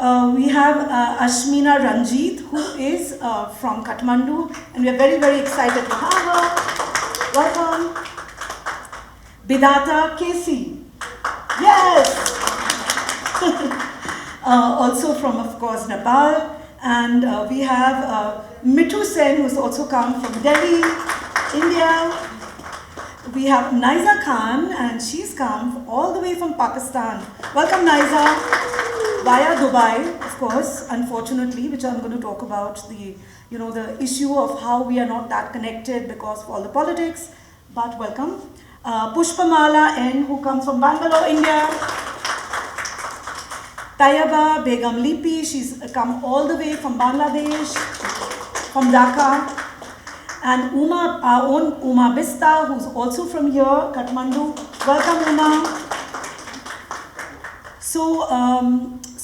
We have Ashmina Ranjit, who is from Kathmandu, and we are very, very excited to have her. Welcome. Bidata Casey. Yes. Also from, of course, Nepal. And we have Mithu Sen, who's also come from Delhi, India. We have Naiza Khan, and she's come all the way from Pakistan. Welcome, Naiza. Via Dubai, of course, unfortunately, which I'm going to talk about, the issue of how we are not that connected because of all the politics. But welcome. Pushpamala N, who comes from Bangalore, India. Tayyaba Begum Lipi, she's come all the way from Bangladesh, from Dhaka. And Uma, our own Uma Bista, who's also from here, Kathmandu. Welcome, Uma.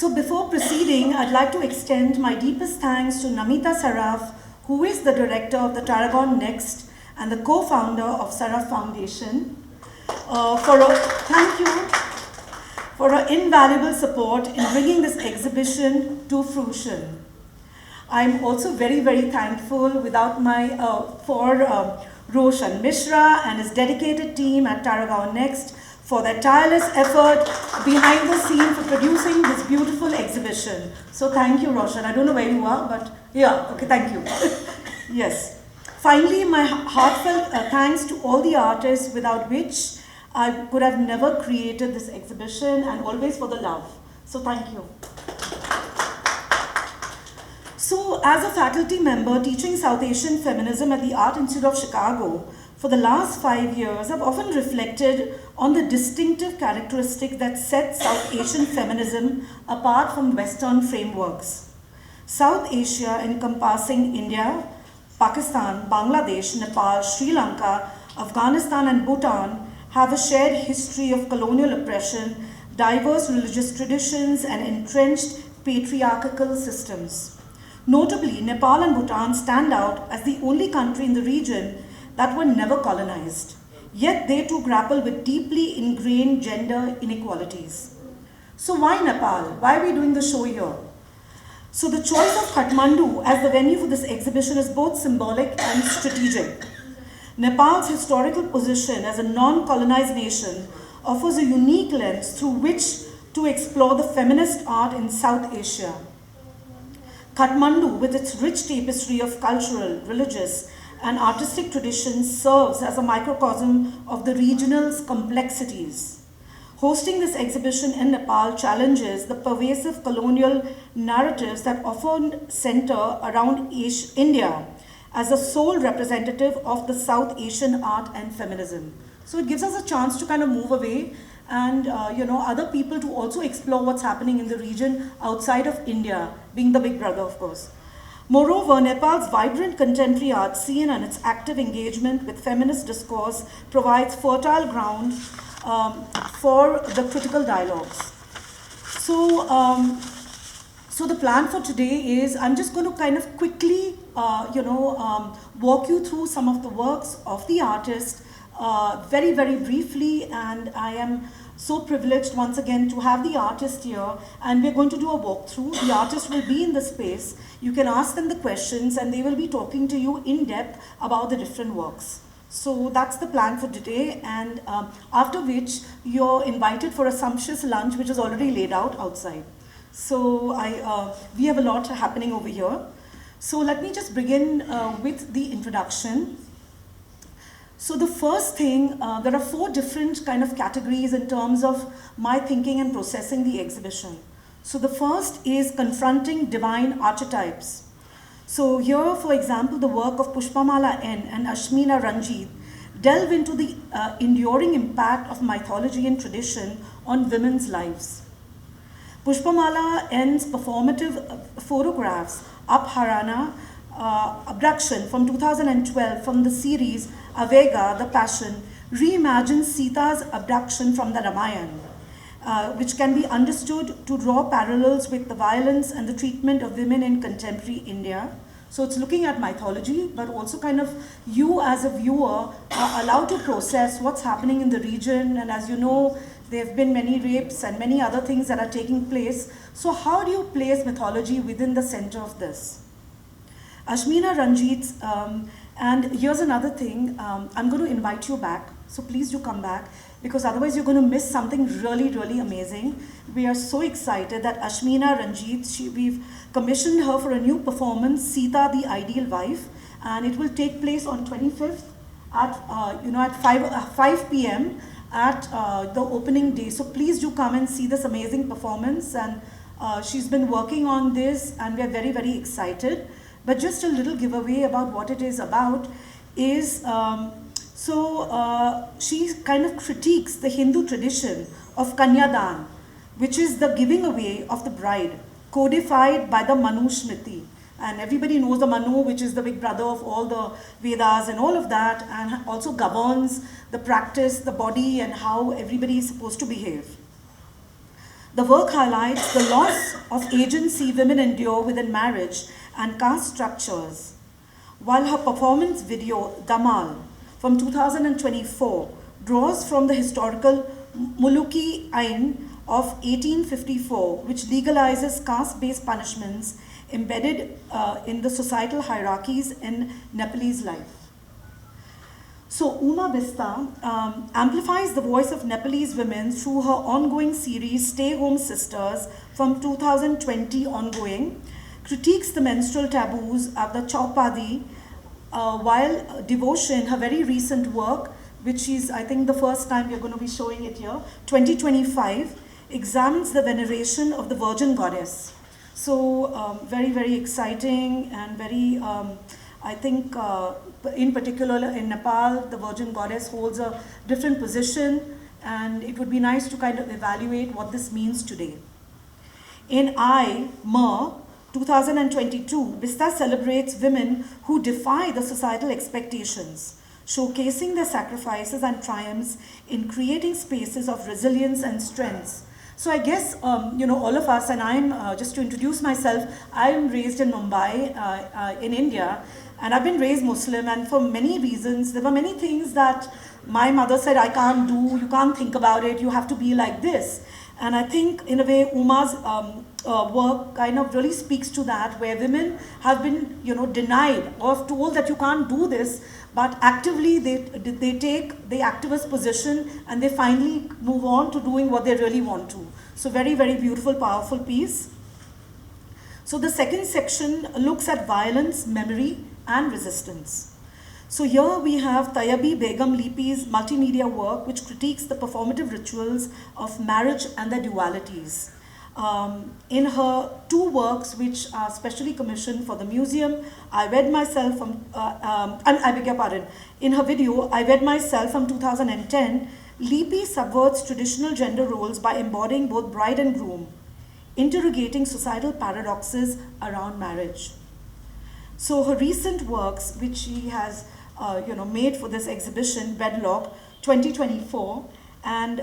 So before proceeding, I'd like to extend my deepest thanks to Namita Saraf, who is the director of the Tarragon Next and the co-founder of Saraf Foundation, thank you for her invaluable support in bringing this exhibition to fruition. I'm also very, very thankful for Roshan Mishra and his dedicated team at Tarragon Next for their tireless effort behind the scene for producing this beautiful exhibition. So thank you, Roshan. I don't know where you are, but yeah, okay, thank you. Yes. Finally, my heartfelt thanks to all the artists without which I could have never created this exhibition, and always for the love. So thank you. So as a faculty member teaching South Asian feminism at the Art Institute of Chicago, for the last 5 years, I've often reflected on the distinctive characteristics that set South Asian feminism apart from Western frameworks. South Asia, encompassing India, Pakistan, Bangladesh, Nepal, Sri Lanka, Afghanistan, and Bhutan, have a shared history of colonial oppression, diverse religious traditions, and entrenched patriarchal systems. Notably, Nepal and Bhutan stand out as the only country in the region that were never colonized. Yet they too grapple with deeply ingrained gender inequalities. So why Nepal? Why are we doing the show here? So the choice of Kathmandu as the venue for this exhibition is both symbolic and strategic. Nepal's historical position as a non-colonized nation offers a unique lens through which to explore the feminist art in South Asia. Kathmandu, with its rich tapestry of cultural, religious, and artistic traditions, serves as a microcosm of the regional's complexities. Hosting this exhibition in Nepal challenges the pervasive colonial narratives that often center around India as a sole representative of the South Asian art and feminism. So it gives us a chance to kind of move away and other people to also explore what's happening in the region outside of India, being the big brother, of course. Moreover, Nepal's vibrant contemporary art scene and its active engagement with feminist discourse provides fertile ground for the critical dialogues. So the plan for today is I'm just going to kind of quickly, walk you through some of the works of the artist very, very briefly, and I am so privileged once again to have the artist here, and we're going to do a walkthrough. The artist will be in the space. You can ask them the questions and they will be talking to you in depth about the different works. So that's the plan for today, and after which you're invited for a sumptuous lunch which is already laid out outside. So we have a lot happening over here. So let me just begin with the introduction. So the first thing, there are 4 different kind of categories in terms of my thinking and processing the exhibition. So the first is confronting divine archetypes. So here, for example, the work of Pushpamala N and Ashmina Ranjit delve into the enduring impact of mythology and tradition on women's lives. Pushpamala N's performative photographs, Apharana, Abduction from 2012 from the series Avega, The Passion, reimagines Sita's abduction from the Ramayana, which can be understood to draw parallels with the violence and the treatment of women in contemporary India. So it's looking at mythology, but also kind of you as a viewer are allowed to process what's happening in the region. And as you know, There have been many rapes and many other things that are taking place. So how do you place mythology within the center of this? Ashmina Ranjit's, and here's another thing, I'm going to invite you back, so please do come back, because otherwise you're going to miss something really, really amazing. We are so excited that Ashmina Ranjit, we've commissioned her for a new performance, Sita the Ideal Wife, and it will take place on 25th at, at 5 p.m. at the opening day. So please do come and see this amazing performance, and she's been working on this and we're very, very excited. But just a little giveaway about what it is about is, she kind of critiques the Hindu tradition of Kanyadan, which is the giving away of the bride, codified by the Manu Smriti. And everybody knows the Manu, which is the big brother of all the Vedas and all of that, and also governs the practice, the body, and how everybody is supposed to behave. The work highlights the loss of agency women endure within marriage and caste structures, while her performance video, Damal, from 2024, draws from the historical Muluki Ain of 1854, which legalizes caste-based punishments embedded in the societal hierarchies in Nepalese life. So Uma Bista amplifies the voice of Nepalese women through her ongoing series Stay Home Sisters from 2020 ongoing, critiques the menstrual taboos of the Chaupadi, while Devotion, her very recent work, which is I think the first time we're going to be showing it here, 2025, examines the veneration of the Virgin Goddess. So very, very exciting and very, I think in particular in Nepal, the Virgin Goddess holds a different position, and it would be nice to kind of evaluate what this means today. In Mer 2022, Bista celebrates women who defy the societal expectations, showcasing their sacrifices and triumphs in creating spaces of resilience and strength. So I guess, all of us, and I'm, just to introduce myself, I'm raised in Mumbai, in India, and I've been raised Muslim, and for many reasons, there were many things that my mother said, I can't do, you can't think about it, you have to be like this. And I think, in a way, Uma's work kind of really speaks to that, where women have been, denied or told that you can't do this, but actively they take the activist position and they finally move on to doing what they really want to. So very, very beautiful, powerful piece. So the second section looks at violence, memory, and resistance. So here we have Tayabi Begum Lipi's multimedia work, which critiques the performative rituals of marriage and their dualities. In her two works, which are specially commissioned for the museum, I Wed Myself from, I beg your pardon, in her video, I Wed Myself from 2010, Lipi subverts traditional gender roles by embodying both bride and groom, interrogating societal paradoxes around marriage. So her recent works, which she has made for this exhibition, Wedlock 2024, and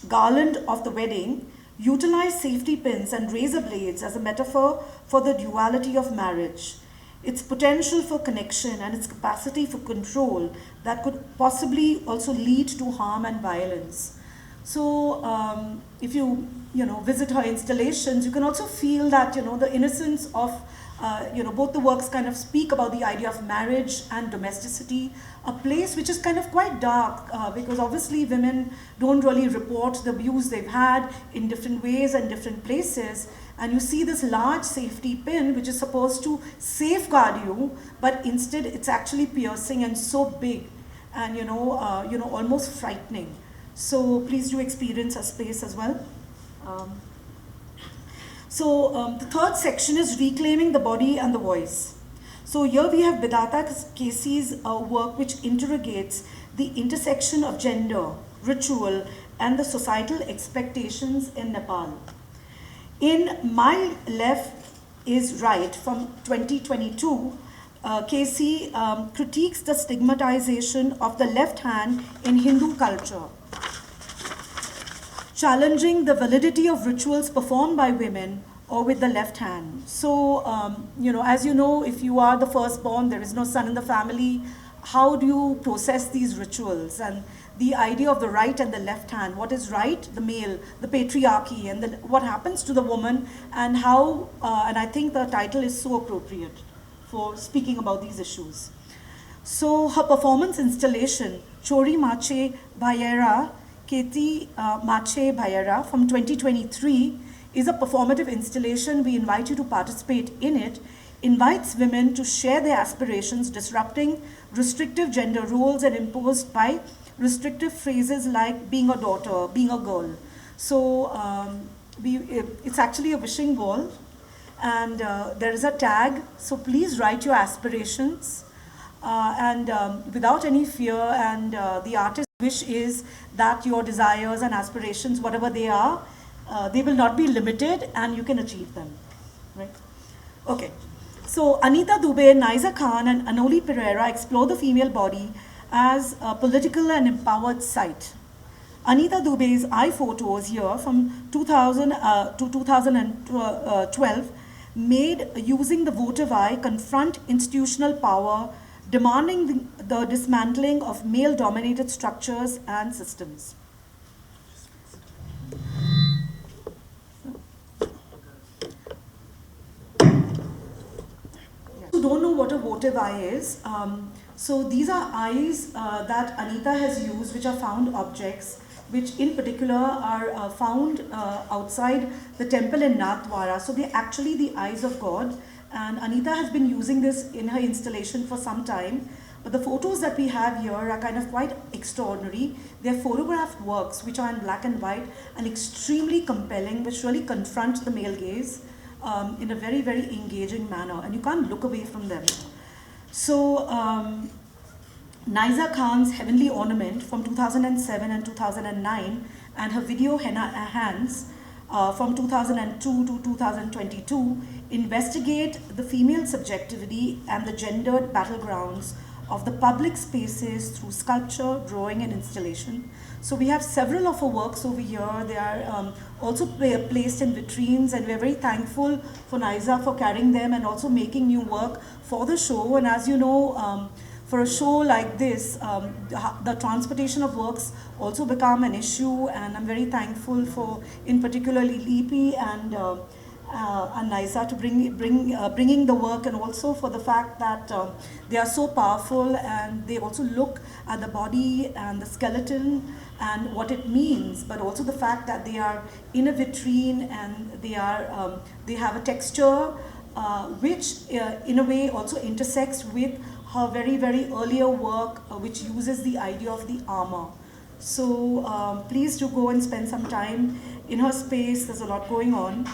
Garland of the Wedding, utilize safety pins and razor blades as a metaphor for the duality of marriage, its potential for connection and its capacity for control that could possibly also lead to harm and violence. So if you visit her installations, you can also feel that the innocence of both the works kind of speak about the idea of marriage and domesticity, a place which is kind of quite dark because obviously women don't really report the abuse they've had in different ways and different places. And you see this large safety pin which is supposed to safeguard you, but instead it's actually piercing and so big and almost frightening. So please do experience a space as well. So the third section is reclaiming the body and the voice. So here we have Bidata Casey's work, which interrogates the intersection of gender, ritual, and the societal expectations in Nepal. In My Left is Right from 2022, Casey critiques the stigmatization of the left hand in Hindu culture, challenging the validity of rituals performed by women or with the left hand. So, as you know, if you are the firstborn, there is no son in the family, how do you process these rituals? And the idea of the right and the left hand. What is right, the male, the patriarchy, and what happens to the woman, and how, and I think the title is so appropriate for speaking about these issues. So her performance installation, Chori Mache Bhayera, Keti Mache Bhayera from 2023 is a performative installation. We invite you to participate in it. Invites women to share their aspirations, disrupting restrictive gender roles and imposed by restrictive phrases like being a daughter, being a girl. So it's actually a wishing wall, and there is a tag. So please write your aspirations. And without any fear, and the artist's wish is that your desires and aspirations, whatever they are, they will not be limited and you can achieve them, right? Okay, so Anita Dubey, Naiza Khan and Anoli Pereira explore the female body as a political and empowered site. Anita Dubey's eye photos here from 2000 to 2012 made using the votive eye confront institutional power, demanding the dismantling of male-dominated structures and systems. Who don't know what a votive eye is, so these are eyes that Anita has used, which are found objects, which in particular are found outside the temple in Nathdwara. So they're actually the eyes of God. And Anita has been using this in her installation for some time. But the photos that we have here are kind of quite extraordinary. They're photographed works which are in black and white and extremely compelling, which really confront the male gaze in a very, very engaging manner. And you can't look away from them. So Naiza Khan's Heavenly Ornament from 2007 and 2009 and her video Henna Hands from 2002 to 2022 investigate the female subjectivity and the gendered battlegrounds of the public spaces through sculpture, drawing and installation. So we have several of her works over here. They are also placed in vitrines, and we're very thankful for Naiza for carrying them and also making new work for the show. And as you know, for a show like this, the transportation of works also become an issue, and I'm very thankful for, in particularly Lipi and Naiza to bringing the work, and also for the fact that they are so powerful, and they also look at the body and the skeleton and what it means, but also the fact that they are in a vitrine and they have a texture which in a way also intersects with her very, very earlier work, which uses the idea of the armor. So please do go and spend some time in her space. There's a lot going on.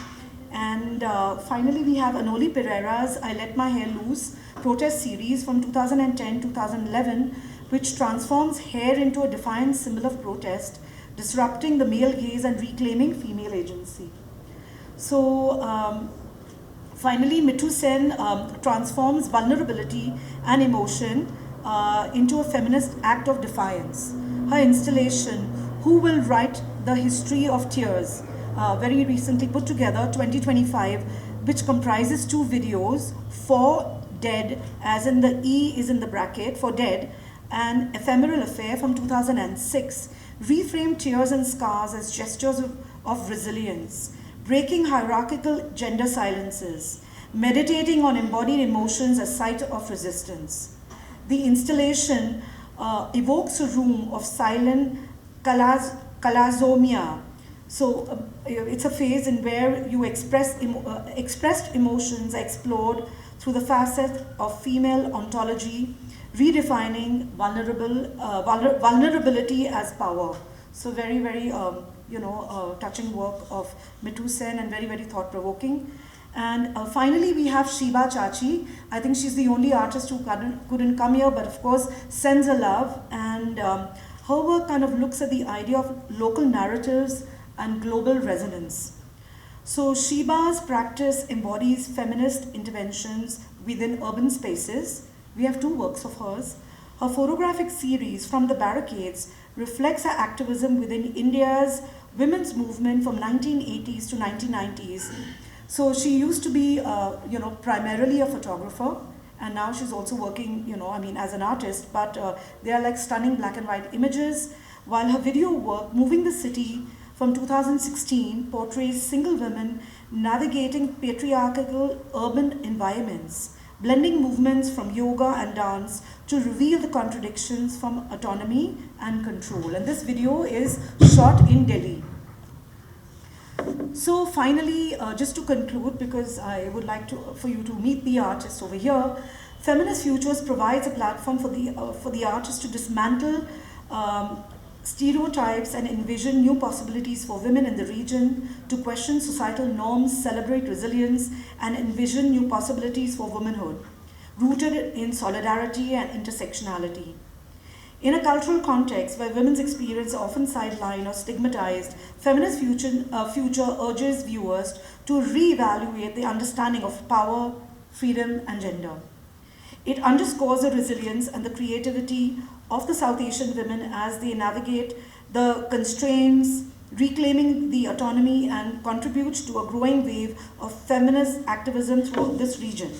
And finally, we have Anoli Pereira's I Let My Hair Loose protest series from 2010-2011, which transforms hair into a defiant symbol of protest, disrupting the male gaze and reclaiming female agency. So finally, Mithu Sen transforms vulnerability and emotion into a feminist act of defiance. Her installation, Who Will Write the History of Tears, very recently put together, 2025, which comprises 2 videos, For Dead, as in the E is in the bracket, For Dead, and Ephemeral Affair from 2006, reframe tears and scars as gestures of resilience, breaking hierarchical gender silences, meditating on embodied emotions as site of resistance. The installation evokes a room of silent kalazomia. So it's a phase in where you expressed emotions are explored through the facet of female ontology, redefining vulnerability as power. So very, very touching work of Mithu Sen, and very, very thought-provoking. And finally, we have Shiba Chachi. I think she's the only artist who couldn't come here, but of course sends her love. And her work kind of looks at the idea of local narratives and global resonance. So Shiba's practice embodies feminist interventions within urban spaces. We have 2 works of hers. Her photographic series, From the Barricades, reflects her activism within India's women's movement from 1980s to 1990s. So she used to be, primarily a photographer, and now she's also working, as an artist, but they are like stunning black and white images. while her video work, Moving the City from 2016, portrays single women navigating patriarchal urban environments, blending movements from yoga and dance to reveal the contradictions from autonomy and control. And this video is shot in Delhi. So finally, just to conclude, because I would like for you to meet the artist over here, Feminist Futures provides a platform for the artist to dismantle stereotypes and envision new possibilities for women in the region, to question societal norms, celebrate resilience, and envision new possibilities for womanhood, rooted in solidarity and intersectionality. In a cultural context where women's experience are often sidelined or stigmatized, Feminist Future urges viewers to reevaluate the understanding of power, freedom, and gender. It underscores the resilience and the creativity of the South Asian women as they navigate the constraints, reclaiming the autonomy, and contribute to a growing wave of feminist activism throughout this region.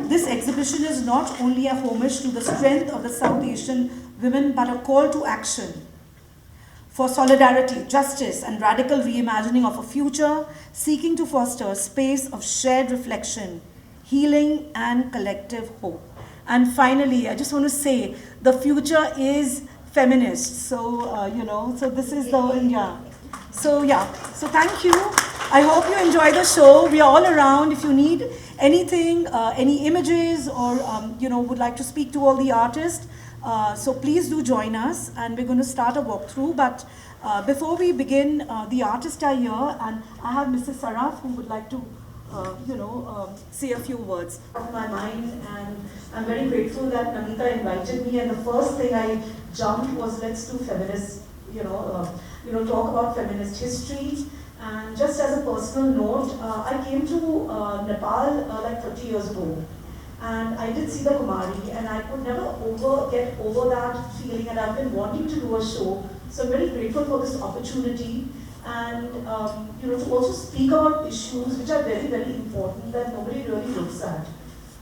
This exhibition is not only a homage to the strength of the South Asian women, but a call to action for solidarity, justice, and radical reimagining of a future, seeking to foster a space of shared reflection, healing, and collective hope. And finally, I just want to say, the future is feminist. So, so this is the, So thank you. I hope you enjoy the show. We are all around. If you need anything, any images, or, would like to speak to all the artists, so please do join us. And we're going to start a walkthrough. But before we begin, the artists are here. And I have Mrs. Saraf who would like to say a few words of my mind, and I'm very grateful that Namita invited me. And the first thing I jumped was, let's do feminist, talk about feminist history. And just as a personal note, I came to Nepal like 30 years ago, and I did see the Kumari, and I could never get over that feeling, and I've been wanting to do a show. So I'm very grateful for this opportunity. And to also speak about issues which are very, very important that nobody really looks at.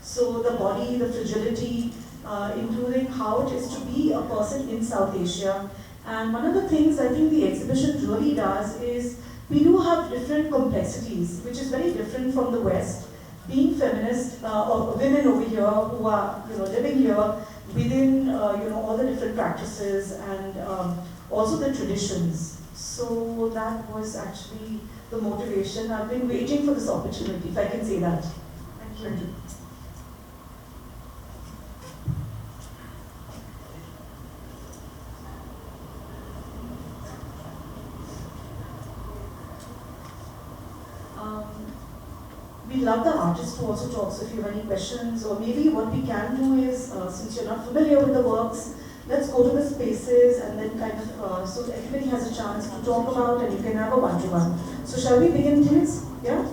So the body, the fragility, including how it is to be a person in South Asia. And one of the things I think the exhibition really does is we do have different complexities, which is very different from the West. Being feminist, or women over here who are living here within all the different practices and also the traditions. So that was actually the motivation. I've been waiting for this opportunity, if I can say that. Thank you. We love the artists to also talk, so if you have any questions, or maybe what we can do is, since you're not familiar with the works, let's go to the spaces and then kind of, so everybody has a chance to talk about, and you can have a one-to-one. So shall we begin, please? Yeah?